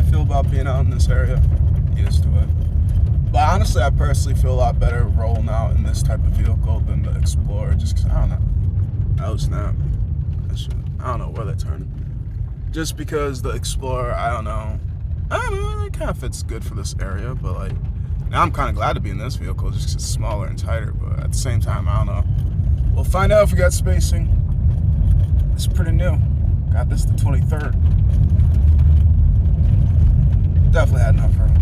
feel about being out in this area. Used to it. But honestly, I personally feel a lot better rolling out in this type of vehicle than the Explorer, just because, I don't know. Oh, snap. I don't know where they're turning. Just because the Explorer, I don't know, it kind of fits good for this area, but like, now I'm kind of glad to be in this vehicle just because it's smaller and tighter, but at the same time, I don't know. We'll find out if we got spacing. It's pretty new. Got this the 23rd. Definitely had enough room.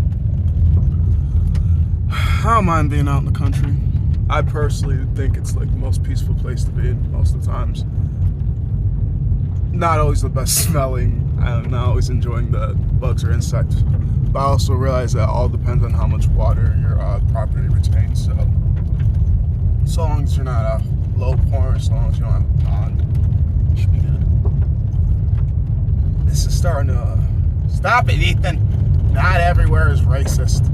I don't mind being out in the country. I personally think it's like the most peaceful place to be most of the times. Not always the best smelling. I'm not always enjoying the bugs or insects. But I also realize that all depends on how much water your property retains. So long as you're not a low point, as long as you don't have a pond, you should be good. This is starting to... Stop it, Ethan! Not everywhere is racist.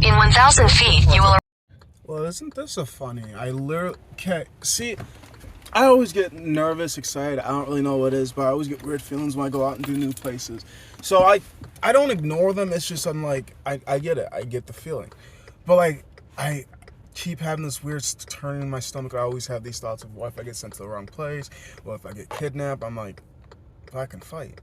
In 1,000 feet, you will... Well, isn't this so funny? I literally... Okay, see... I always get nervous, excited. I don't really know what it is, but I always get weird feelings when I go out and do new places. So I don't ignore them. It's just I'm like, I get it. I get the feeling. But like, I keep having this weird turn in my stomach. I always have these thoughts of what if I get sent to the wrong place? What if I get kidnapped? I'm like, if I can fight,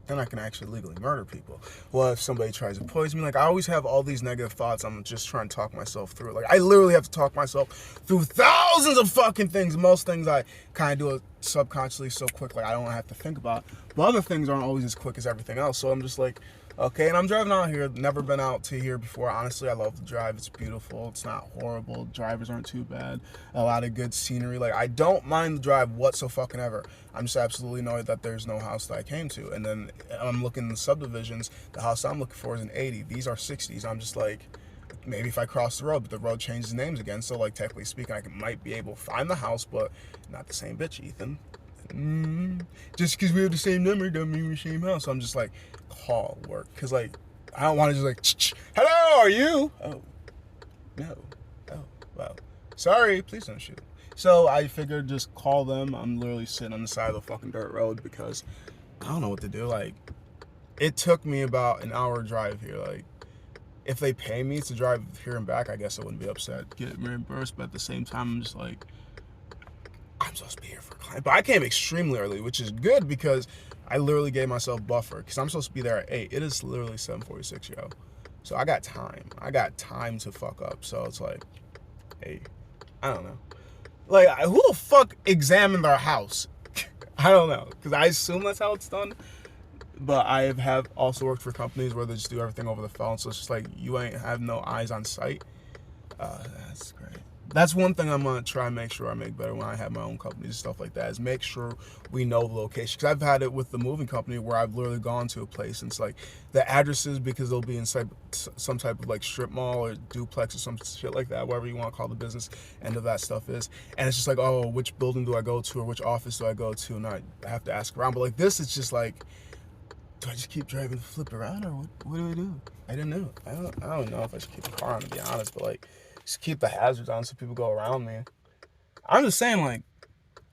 then I can actually legally murder people. Well, if somebody tries to poison me, like I always have all these negative thoughts. I'm just trying to talk myself through it. Like I literally have to talk myself through thousands of fucking things. Most things I kind of do it subconsciously so quick, like I don't have to think about. But other things aren't always as quick as everything else. So I'm just like, okay, and I'm driving out here. Never been out to here before. Honestly, I love the drive. It's beautiful. It's not horrible. Drivers aren't too bad. A lot of good scenery. Like, I don't mind the drive whatsoever. I'm just absolutely annoyed that there's no house that I came to. And then I'm looking in the subdivisions. The house I'm looking for is an 80. These are 60s. I'm just like, maybe if I cross the road, but the road changes names again. So, like, technically speaking, I might be able to find the house, but not the same bitch, Ethan. Just because we have the same number doesn't mean we're the same house. So I'm just like, call work, because like I don't want to just like, hello, are you? Oh no. Oh well, sorry, please don't shoot. So I figured just call them. I'm literally sitting on the side of the fucking dirt road because I don't know what to do. Like, it took me about an hour drive here. Like, if they pay me to drive here and back, I guess I wouldn't be upset, get reimbursed, but at the same time I'm just like, I'm supposed to be here for a client. But I came extremely early, which is good because I literally gave myself buffer because I'm supposed to be there at 8. It is literally 7:46, yo. So I got time. I got time to fuck up. So it's like, hey, I don't know. Like, who the fuck examined our house? I don't know, because I assume that's how it's done. But I have also worked for companies where they just do everything over the phone. So it's just like, you ain't have no eyes on site. That's great. That's one thing I'm going to try and make sure I make better when I have my own companies and stuff like that, is make sure we know the location. Because I've had it with the moving company where I've literally gone to a place and it's like the addresses, because they'll be inside some type of like strip mall or duplex or some shit like that, whatever you want to call the business end of that stuff is. And it's just like, oh, which building do I go to or which office do I go to? And I have to ask around. But like this, it's just like, do I just keep driving to flip around, or what do I do? I don't know. I don't know if I should keep the car on, to be honest, but like, just keep the hazards on so people go around me. I'm just saying, like,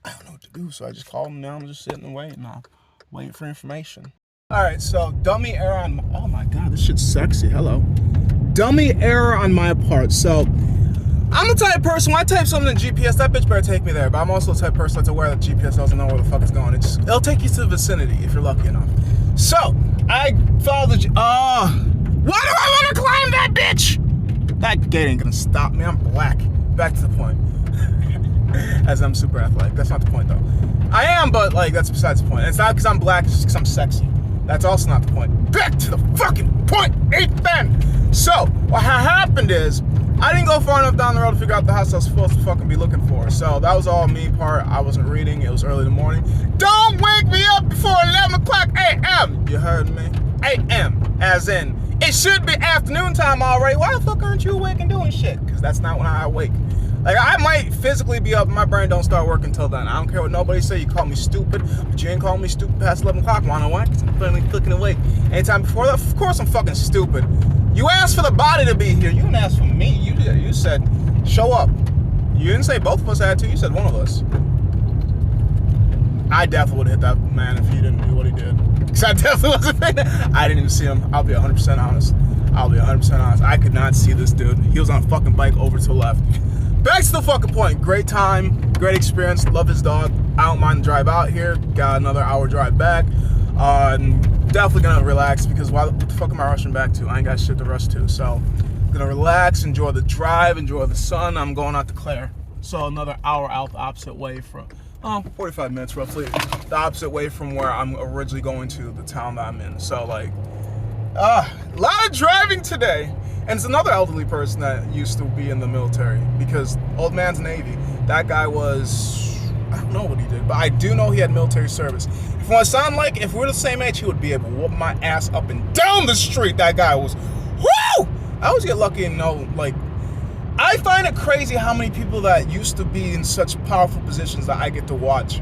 I don't know what to do, so I just call them now. I'm just sitting and waiting. I'm waiting for information. All right, so dummy error on oh my God, this shit's sexy. Hello. Dummy error on my part. So I'm the type of person, when I type something in GPS, that bitch better take me there. But I'm also the type of person that's aware that GPS doesn't know where the fuck it's going. It'll take you to the vicinity if you're lucky enough. So I follow the why do I want to climb that bitch? That gate ain't gonna stop me. I'm black. Back to the point. As I'm super athletic. That's not the point though. I am, but like that's besides the point. It's not because I'm black, it's just because I'm sexy. That's also not the point. Back to the fucking point, Ethan! So, what happened is, I didn't go far enough down the road to figure out the house I was supposed to fucking be looking for. So that was all me part. I wasn't reading. It was early in the morning. Don't wake me up before 11 o'clock a.m. You heard me? A.m. As in, it should be afternoon time already. Why the fuck aren't you awake and doing shit? Because that's not when I awake. Like, I might physically be up, my brain don't start working until then. I don't care what nobody say. You call me stupid, but you ain't calling me stupid past 11 o'clock. Wanna why? Because I'm finally clicking awake. Anytime before that, of course I'm fucking stupid. You asked for the body to be here. You didn't ask for me. You said, show up. You didn't say both of us had to. You said one of us. I definitely would have hit that man if he didn't do what he did. because I definitely wasn't paying attention. I didn't even see him. I'll be 100% honest. I could not see this dude. He was on a fucking bike over to the left. Back to the fucking point. Great time, great experience. Love his dog. I don't mind the drive out here. Got another hour drive back. Definitely gonna relax because what the fuck am I rushing back to? I ain't got shit to rush to. So, gonna relax, enjoy the drive, enjoy the sun. I'm going out to Clare. So another hour out the opposite way from, 45 minutes roughly, the opposite way from where I'm originally going to, the town that I'm in. So like, a lot of driving today. And it's another elderly person that used to be in the military because old man's Navy. That guy was, I don't know what he did, but I do know he had military service. If I sound like, if we're the same age, he would be able to whoop my ass up and down the street. That guy was, woo! I always get lucky and know, like, I find it crazy how many people that used to be in such powerful positions that I get to watch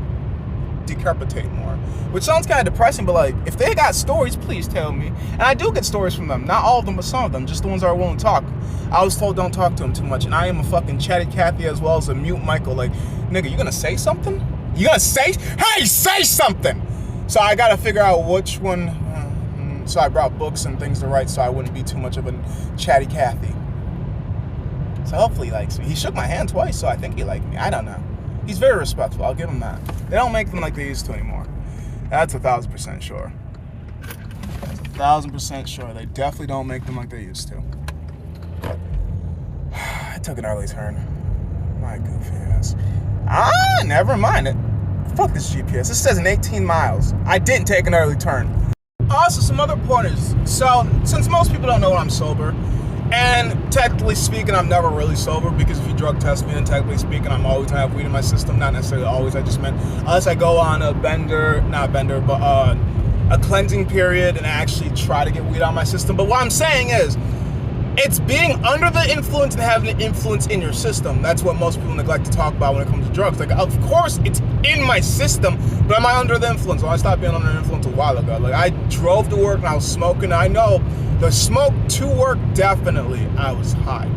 decapitate more. Which sounds kind of depressing, but like, if they got stories, please tell me. And I do get stories from them. Not all of them, but some of them. Just the ones that are willing to talk. I was told don't talk to them too much. And I am a fucking chatty Cathy as well as a mute Michael. Like, nigga, you gonna say something? You gonna say, hey, say something! So I gotta figure out which one. So I brought books and things to write so I wouldn't be too much of a chatty Cathy. So hopefully he likes me. He shook my hand twice, so I think he liked me. I don't know. He's very respectful. I'll give him that. They don't make them like they used to anymore. That's 1,000% sure. That's 1,000% sure. They definitely don't make them like they used to. I took an early turn. My goofy ass. Never mind it. Fuck this GPS. It says in 18 miles. I didn't take an early turn. Also, some other pointers. So, since most people don't know I'm sober, and technically speaking, I'm never really sober because if you drug test me, then technically speaking, I'm always gonna have weed in my system. Not necessarily always, I just meant unless I go on a a cleansing period and actually try to get weed out of my system. But what I'm saying is, it's being under the influence and having an influence in your system. That's what most people neglect to talk about when it comes to drugs. Like, of course, it's in my system, but am I under the influence? Well, I stopped being under the influence a while ago. Like, I drove to work and I was smoking. I know the smoke to work, definitely, I was high.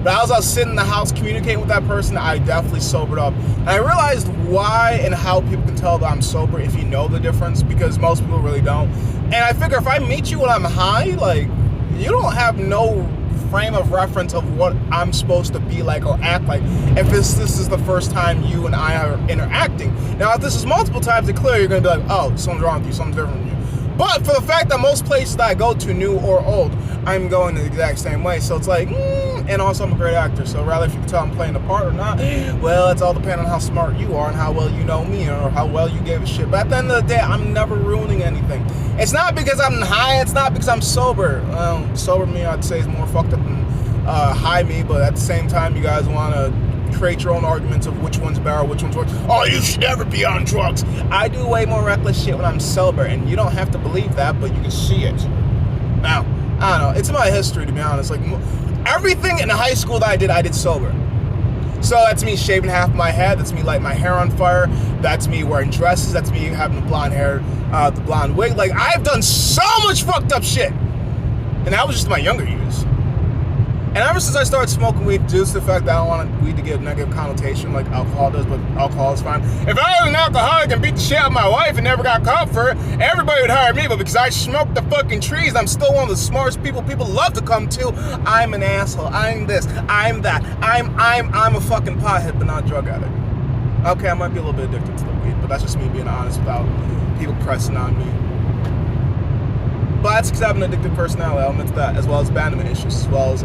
But as I was sitting in the house communicating with that person, I definitely sobered up. And I realized why and how people can tell that I'm sober if you know the difference, because most people really don't. And I figure if I meet you when I'm high, like, you don't have no frame of reference of what I'm supposed to be like or act like if this is the first time you and I are interacting. Now, if this is multiple times, it's clear you're going to be like, oh, something's wrong with you, something's different with you. But for the fact that most places that I go to, new or old, I'm going the exact same way. So it's like, and also I'm a great actor. So rather if you can tell I'm playing the part or not, well, it's all depending on how smart you are and how well you know me or how well you gave a shit. But at the end of the day, I'm never ruining anything. It's not because I'm high. It's not because I'm sober. Sober me, I'd say, is more fucked up than high me. But at the same time, you guys want to create your own arguments of which one's better, which one's worse. Oh, you should never be on drugs. I do way more reckless shit when I'm sober, and you don't have to believe that, but you can see it. Now, I don't know. It's my history, to be honest. Like, everything in high school that I did sober. So that's me shaving half my head. That's me lighting my hair on fire. That's me wearing dresses. That's me having the blonde hair, the blonde wig. Like, I've done so much fucked up shit. And that was just my younger years. And ever since I started smoking weed, due to the fact that I don't want weed to get a negative connotation like alcohol does, but alcohol is fine. If I was an alcoholic and beat the shit out of my wife and never got caught for it, everybody would hire me. But because I smoked the fucking trees, I'm still one of the smartest people love to come to. I'm an asshole. I'm this. I'm that. I'm a fucking pothead, but not a drug addict. Okay, I might be a little bit addicted to the weed, but that's just me being honest without people pressing on me. But that's because I have an addictive personality element to that, as well as abandonment issues, as well as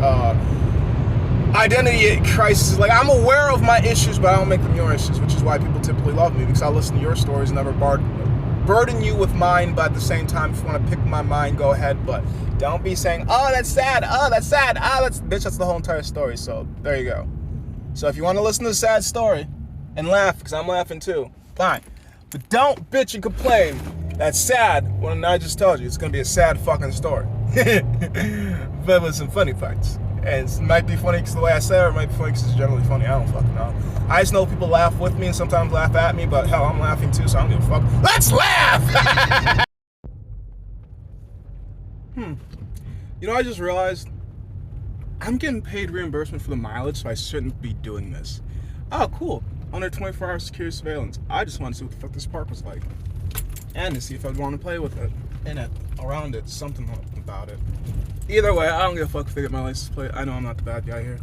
identity crisis. Like, I'm aware of my issues, but I don't make them your issues, which is why people typically love me, because I listen to your stories and never burden you with mine. But at the same time, if you want to pick my mind, go ahead. But don't be saying, oh, that's sad, oh, that's sad, oh, that's the whole entire story. So there you go. So if you want to listen to the sad story and laugh, because I'm laughing too, fine. But don't bitch and complain. That's sad when I just told you it's gonna be a sad fucking story. But with some funny parts. And it might be funny because the way I said it, or it might be funny because it's generally funny. I don't fucking know. I just know people laugh with me and sometimes laugh at me, but hell, I'm laughing too, so I don't give a fuck. Let's laugh! You know, I just realized I'm getting paid reimbursement for the mileage, so I shouldn't be doing this. Oh, cool. Under 24-hour security surveillance. I just want to see what the fuck this park was like. and to see if I'd want to play with it, in it, around it, something about it. Either way, I don't give a fuck if they get my license plate. I know I'm not the bad guy here.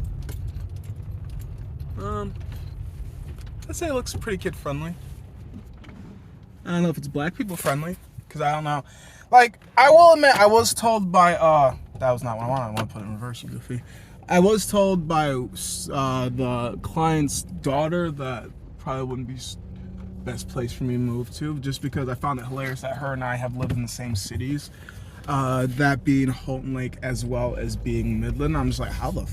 I'd say it looks pretty kid friendly. I don't know if it's black people friendly, because I don't know. Like, I will admit, I was told by, that was not what I wanted. I want to put it in reverse, you goofy. I was told by the client's daughter that probably wouldn't be the best place for me to move to, just because I found it hilarious that her and I have lived in the same cities. That being Houghton Lake as well as being Midland. I'm just like, how the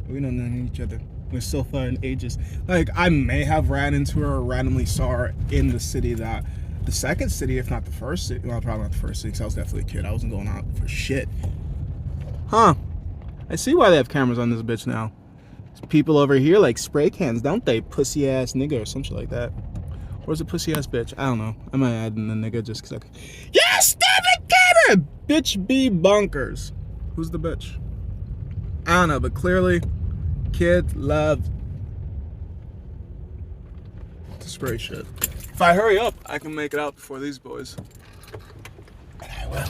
we don't know each other. We're so far in ages. Like, I may have ran into her or randomly saw her in the city that, the second city, if not the first city. Well, probably not the first city, because I was definitely a kid. I wasn't going out for shit. Huh. I see why they have cameras on this bitch now. There's people over here like spray cans, don't they? Pussy ass nigga or some shit like that. Or is it pussy ass bitch? I don't know. I might add in the nigga just because I could. Yeah, stupid camera! Bitch be bonkers. Who's the bitch? I don't know, but clearly, kid love to spray shit. If I hurry up, I can make it out before these boys. And I will.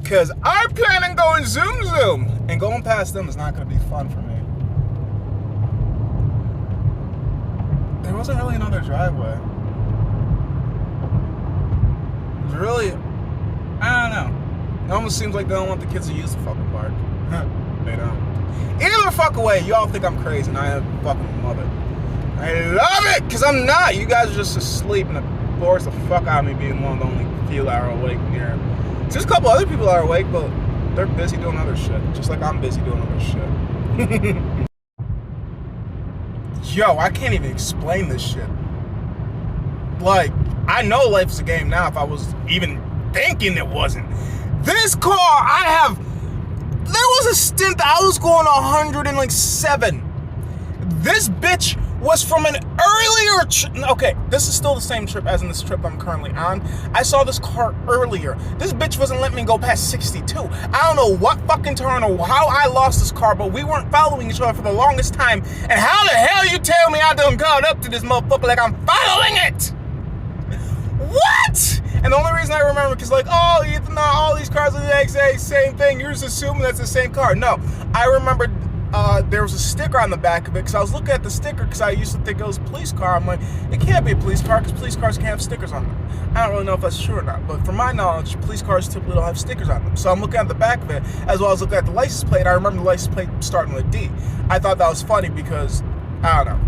Because I plan on going zoom. And going past them is not going to be fun for me. There wasn't really another driveway. It was really, I don't know. It almost seems like they don't want the kids to use the fucking park. They don't. Either fuck away, y'all think I'm crazy and I fucking love it. I love it, because I'm not. You guys are just asleep and it bores the fuck out of me being one of the only few that are awake here. There's a couple other people that are awake, but they're busy doing other shit. Just like I'm busy doing other shit. Yo, I can't even explain this shit. Like, I know life is a game now if I was even thinking it wasn't. This car, there was a stint that I was going 107. This bitch was from an earlier trip. Okay, this is still the same trip as in this trip I'm currently on. I saw this car earlier. This bitch wasn't letting me go past 62. I don't know what fucking turn or how I lost this car, but we weren't following each other for the longest time. And how the hell you tell me I done got up to this motherfucker like I'm following it? What? And the only reason I remember, because like, oh, Ethan, all these cars are the exact same thing. You're just assuming that's the same car. No, I remembered there was a sticker on the back of it, because I was looking at the sticker because I used to think it was a police car. I'm like, it can't be a police car because police cars can't have stickers on them. I don't really know if that's true or not, but from my knowledge, police cars typically don't have stickers on them. So I'm looking at the back of it as well as looking at the license plate. I remember the license plate starting with a D. I thought that was funny because, I don't know,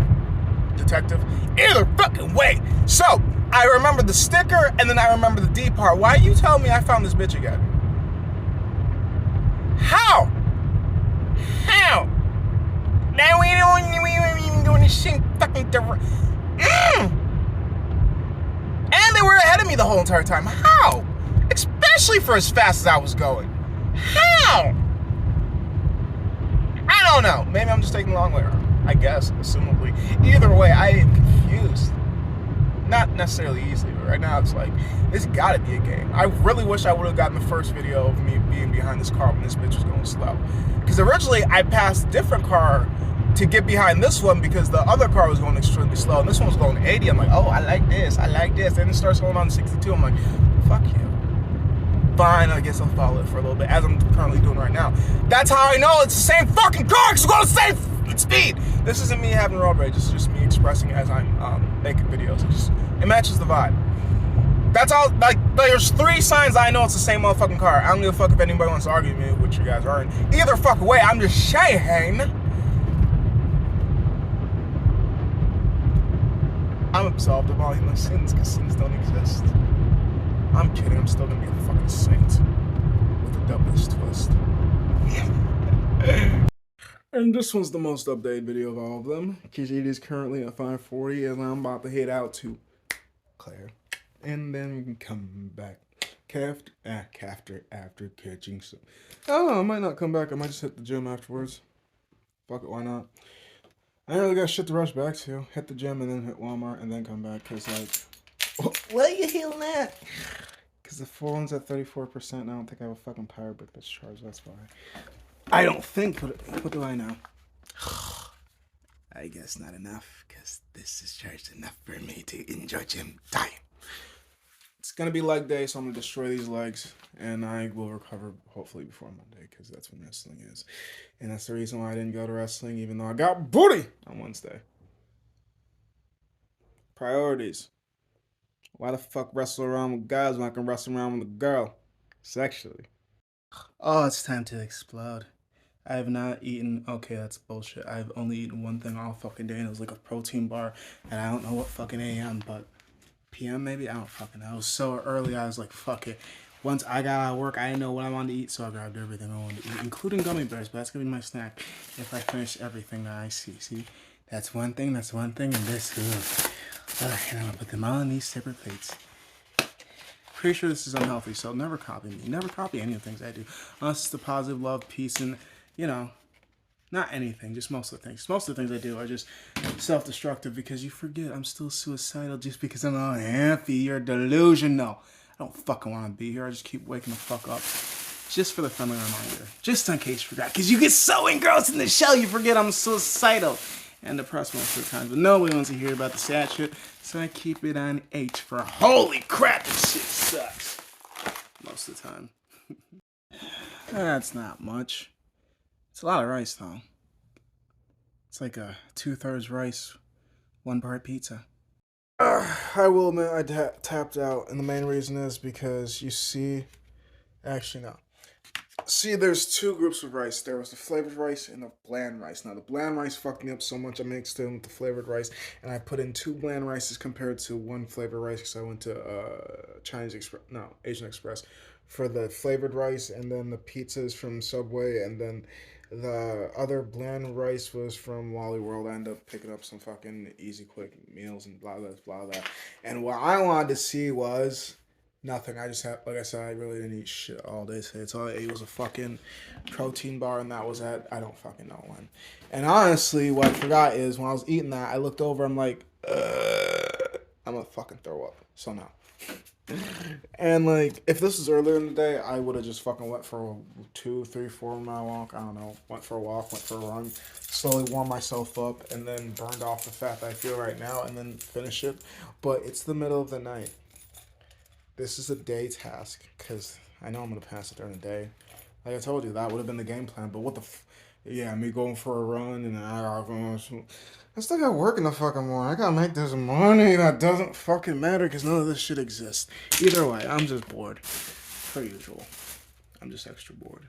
detective. Either fucking way. So I remember the sticker and then I remember the D part. Why are you telling me I found this bitch again? How? How? Now we weren't even doing the same fucking different. And they were ahead of me the whole entire time. How? Especially for as fast as I was going. How? I don't know. Maybe I'm just taking the long way around. I guess, assumably. Either way, I am confused. Not necessarily easily, but right now it's like, this gotta be a game. I really wish I would have gotten the first video of me being behind this car when this bitch was going slow. Because originally I passed a different car to get behind this one because the other car was going extremely slow and this one was going 80. I'm like, oh, I like this. Then it starts going on 62. I'm like, fuck you. Fine, I guess I'll follow it for a little bit, as I'm currently doing right now. That's how I know it's the same fucking car, because it's going the same speed. This isn't me having road rage, it's just me expressing as I'm making videos. It matches the vibe. That's all, like, there's 3 signs I know it's the same motherfucking car. I don't give a fuck if anybody wants to argue with me, which you guys aren't. Either fuck away, I'm just saying. I'm absolved of all my sins, because sins don't exist. I'm kidding, I'm still gonna be a fucking saint. With the dumbest twist. And this one's the most updated video of all of them, because it is currently at 5:40 and I'm about to head out to Claire. And then we can come back. After catching some. I don't know, I might not come back, I might just hit the gym afterwards. Fuck it, why not? I ain't really got shit to rush back to. Hit the gym and then hit Walmart and then come back, because like, what are you healing at? Because the phone's at 34% and I don't think I have a fucking power brick that's charged, that's why. I don't think, what do I know? I guess not enough, because this is charged enough for me to enjoy gym time. It's gonna be leg day, so I'm gonna destroy these legs, and I will recover hopefully before Monday, because that's when wrestling is. And that's the reason why I didn't go to wrestling, even though I got booty on Wednesday. Priorities. Why the fuck wrestle around with guys when I can wrestle around with a girl? Sexually. Oh, it's time to explode. I have not eaten. Okay, that's bullshit. I've only eaten one thing all fucking day, and it was like a protein bar. And I don't know what fucking AM, but PM maybe? I don't fucking know. It was so early, I was like, fuck it. Once I got out of work, I didn't know what I wanted to eat, so I grabbed everything I wanted to eat, including gummy bears. But that's gonna be my snack if I finish everything that I see. See, that's one thing, and this. And I'm gonna put them all in these separate plates. Pretty sure this is unhealthy, so never copy me. Never copy any of the things I do. Unless it's the positive love, peace, and, you know, not anything, just most of the things. Most of the things I do are just self-destructive because you forget I'm still suicidal just because I'm unhappy. You're delusional. I don't fucking want to be here. I just keep waking the fuck up. Just for the friendly reminder. Just in case you forgot. Because you get so engrossed in the show, you forget I'm suicidal and depressed most of the time. But nobody wants to hear about the sad shit, so I keep it on H for holy crap, this shit sucks. Most of the time. That's not much. It's a lot of rice, though. It's like a 2/3 rice, 1 part pizza. I will admit I tapped out, and the main reason is because you see... Actually, no. See, there's 2 groups of rice. There was the flavored rice and the bland rice. Now, the bland rice fucked me up so much, I mixed it in with the flavored rice, and I put in 2 bland rices compared to 1 flavored rice because I went to Asian Express for the flavored rice, and then the pizzas from Subway, and then the other bland rice was from Wally World. I ended up picking up some fucking easy, quick meals and blah, blah, blah, blah. And what I wanted to see was... nothing. I just had, like I said, I really didn't eat shit all day today. So all I ate was a fucking protein bar, and that was at, I don't fucking know when. And honestly, what I forgot is when I was eating that, I looked over, I'm like, I'm gonna fucking throw up. So no. And like, if this was earlier in the day, I would have just fucking went for a 2, 3, 4 mile walk. I don't know. Went for a walk, went for a run, slowly warm myself up, and then burned off the fat that I feel right now, and then finish it. But it's the middle of the night. This is a day task, because I know I'm going to pass it during the day. Like I told you, that would have been the game plan, but what the yeah, me going for a run, and I still got work in the fucking morning. I gotta make this money. That doesn't fucking matter, because none of this shit exists. Either way, I'm just bored. Per usual. I'm just extra bored.